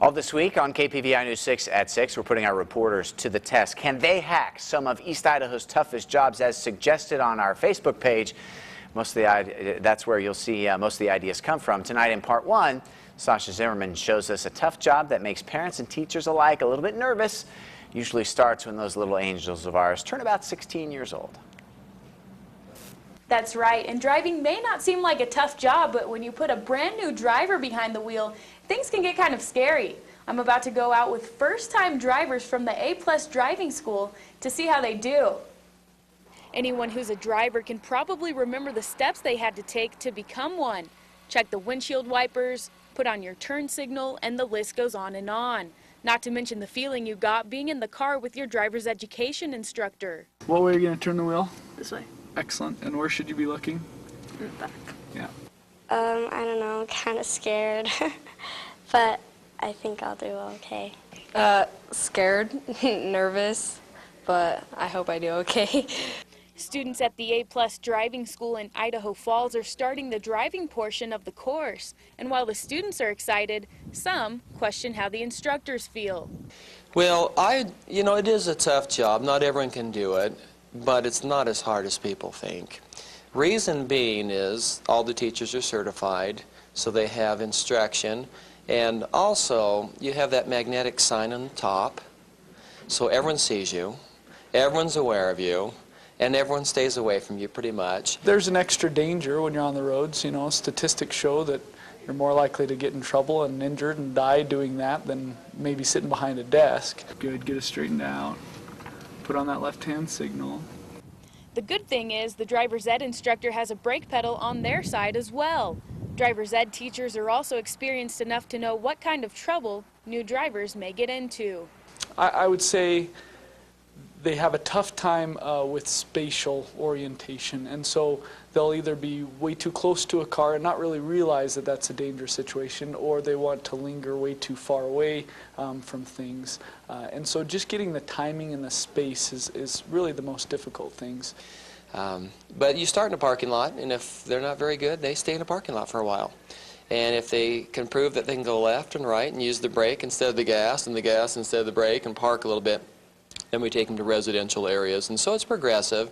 All this week on KPVI News 6 at 6, we're putting our reporters to the test. Can they hack some of East Idaho's toughest jobs as suggested on our Facebook page? That's where you'll see most of the ideas come from. Tonight in part 1, Sasha Zimmerman shows us a tough job that makes parents and teachers alike a little bit nervous. Usually starts when those little angels of ours turn about 16 years old. That's right, and driving may not seem like a tough job, but when you put a brand new driver behind the wheel, things can get kind of scary. I'm about to go out with first-time drivers from the A+ driving school to see how they do. Anyone who's a driver can probably remember the steps they had to take to become one. Check the windshield wipers, put on your turn signal, and the list goes on and on. Not to mention the feeling you got being in the car with your driver's education instructor. What way are you going to turn the wheel? This way. Excellent. And where should you be looking? In the back. Yeah. I don't know, kind of scared, but I think I'll do okay. Scared, nervous, but I hope I do okay. Students at the A+ driving school in Idaho Falls are starting the driving portion of the course. And while the students are excited, some question how the instructors feel. Well, it is a tough job. Not everyone can do it, but it's not as hard as people think. Reason being is all the teachers are certified, so they have instruction, and also you have that magnetic sign on the top, so everyone sees you, everyone's aware of you, and everyone stays away from you pretty much. There's an extra danger when you're on the roads. You know, statistics show that you're more likely to get in trouble and injured and die doing that than maybe sitting behind a desk. Good, get it straightened out. Put on that left-hand signal. The good thing is the driver's ed instructor has a brake pedal on their side as well. Driver's ed teachers are also experienced enough to know what kind of trouble new drivers may get into. I would say they have a tough time with spatial orientation, and so they'll either be way too close to a car and not really realize that that's a dangerous situation, or they want to linger way too far away from things. And so just getting the timing and the space is really the most difficult things. But you start in a parking lot, and if they're not very good, they stay in a parking lot for a while. And if they can prove that they can go left and right and use the brake instead of the gas and the gas instead of the brake and park a little bit, then we take them to residential areas, and so it's progressive.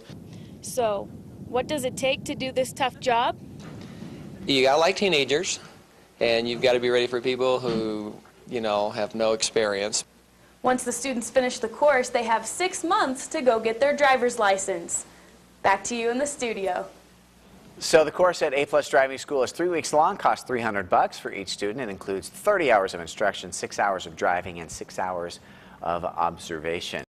So, what does it take to do this tough job? You gotta like teenagers, and you've got to be ready for people who, have no experience. Once the students finish the course, they have 6 months to go get their driver's license. Back to you in the studio. So the course at A+ Driving School is 3 weeks long, costs $300 for each student. It includes 30 hours of instruction, 6 hours of driving, and 6 hours of observation.